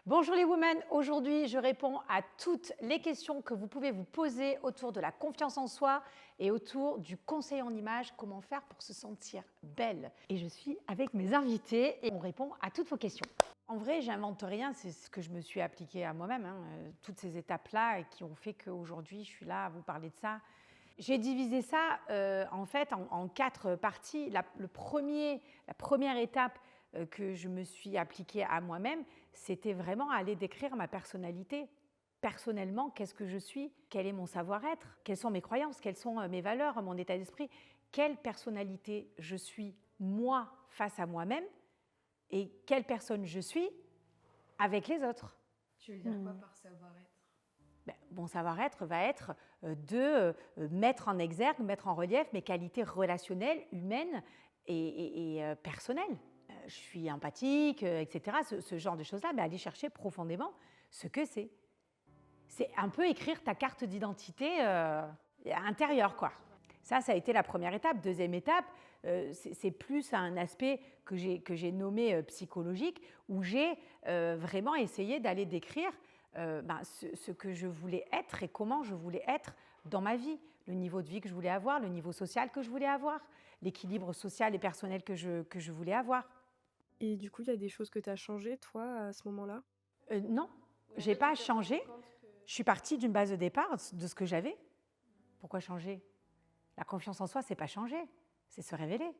Bonjour les women, aujourd'hui je réponds à toutes les questions que vous pouvez vous poser autour de la confiance en soi et autour du conseil en image, comment faire pour se sentir belle. Et je suis avec mes invités et on répond à toutes vos questions. En vrai, j'invente rien, c'est ce que je me suis appliqué à moi-même, toutes ces étapes-là qui ont fait qu'aujourd'hui je suis là à vous parler de ça. J'ai divisé ça en fait en 4 parties. La première étape que je me suis appliquée à moi-même, c'était vraiment aller décrire ma personnalité. Personnellement, qu'est-ce que je suis? Quel est mon savoir-être? Quelles sont mes croyances? Quelles sont mes valeurs, mon état d'esprit? Quelle personnalité je suis moi face à moi-même et quelle personne je suis avec les autres? Tu veux dire quoi par savoir-être? Mon savoir-être va être de mettre en exergue, mettre en relief mes qualités relationnelles, humaines et personnelles. Je suis empathique, etc. Ce genre de choses-là, mais aller chercher profondément ce que c'est. C'est un peu écrire ta carte d'identité intérieure, quoi. Ça a été la première étape. Deuxième étape, c'est plus un aspect que j'ai nommé psychologique, où j'ai vraiment essayé d'aller décrire ce que je voulais être et comment je voulais être dans ma vie, le niveau de vie que je voulais avoir, le niveau social que je voulais avoir, l'équilibre social et personnel que je voulais avoir. Et du coup, il y a des choses que tu as changées, toi, à ce moment-là? Non, je n'ai pas changé. Je suis partie d'une base de départ de ce que j'avais. Pourquoi changer? La confiance en soi, c'est pas changer, c'est se révéler.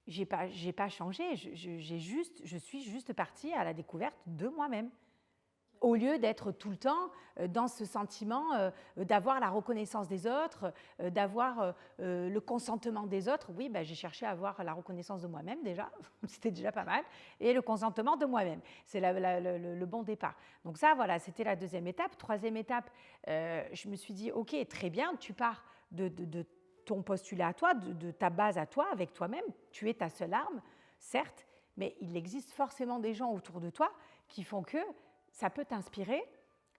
J'ai pas changé, je suis juste partie à la découverte de moi-même. Au lieu d'être tout le temps dans ce sentiment d'avoir la reconnaissance des autres, d'avoir le consentement des autres. Oui, j'ai cherché à avoir la reconnaissance de moi-même déjà, c'était déjà pas mal, et le consentement de moi-même. C'est le bon départ. Donc ça, voilà, c'était la deuxième étape. Troisième étape, je me suis dit, ok, très bien, tu pars de ton postulat à toi, de ta base à toi, avec toi-même. Tu es ta seule arme, certes, mais il existe forcément des gens autour de toi qui font que ça peut t'inspirer,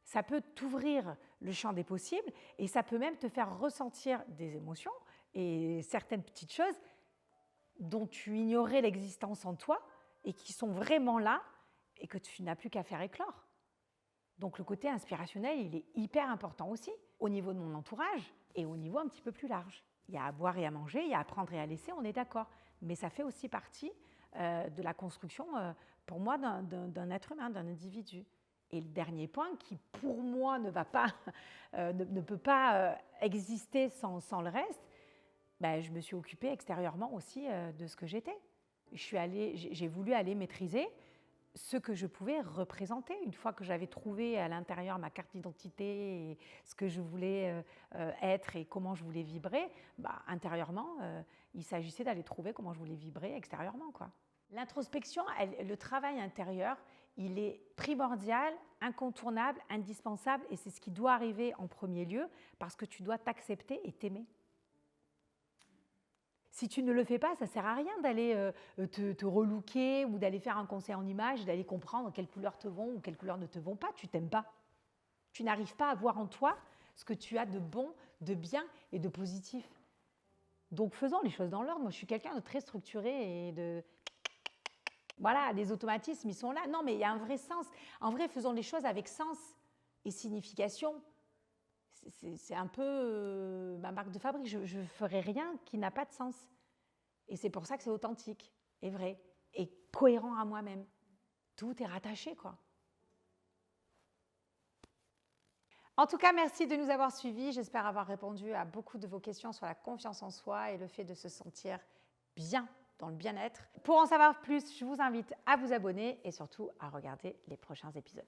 ça peut t'ouvrir le champ des possibles et ça peut même te faire ressentir des émotions et certaines petites choses dont tu ignorais l'existence en toi et qui sont vraiment là et que tu n'as plus qu'à faire éclore. Donc le côté inspirationnel, il est hyper important aussi au niveau de mon entourage et au niveau un petit peu plus large. Il y a à boire et à manger, il y a à prendre et à laisser, on est d'accord. Mais ça fait aussi partie de la construction, pour moi, d'un être humain, d'un individu. Et le dernier point qui, pour moi, ne peut pas exister sans le reste, je me suis occupée extérieurement aussi de ce que j'étais. J'ai voulu aller maîtriser ce que je pouvais représenter. Une fois que j'avais trouvé à l'intérieur ma carte d'identité, et ce que je voulais être et comment je voulais vibrer, intérieurement, il s'agissait d'aller trouver comment je voulais vibrer extérieurement, quoi. L'introspection, le travail intérieur, il est primordial, incontournable, indispensable et c'est ce qui doit arriver en premier lieu parce que tu dois t'accepter et t'aimer. Si tu ne le fais pas, ça ne sert à rien d'aller te relooker ou d'aller faire un conseil en image, d'aller comprendre quelles couleurs te vont ou quelles couleurs ne te vont pas, tu t'aimes pas. Tu n'arrives pas à voir en toi ce que tu as de bon, de bien et de positif. Donc faisons les choses dans l'ordre. Moi, je suis quelqu'un de très structuré et de... Voilà, les automatismes, ils sont là. Non, mais il y a un vrai sens. En vrai, faisons les choses avec sens et signification. C'est un peu ma marque de fabrique. Je ne ferai rien qui n'a pas de sens. Et c'est pour ça que c'est authentique et vrai et cohérent à moi-même. Tout est rattaché, quoi. En tout cas, merci de nous avoir suivis. J'espère avoir répondu à beaucoup de vos questions sur la confiance en soi et le fait de se sentir bien dans le bien-être. Pour en savoir plus, je vous invite à vous abonner et surtout à regarder les prochains épisodes.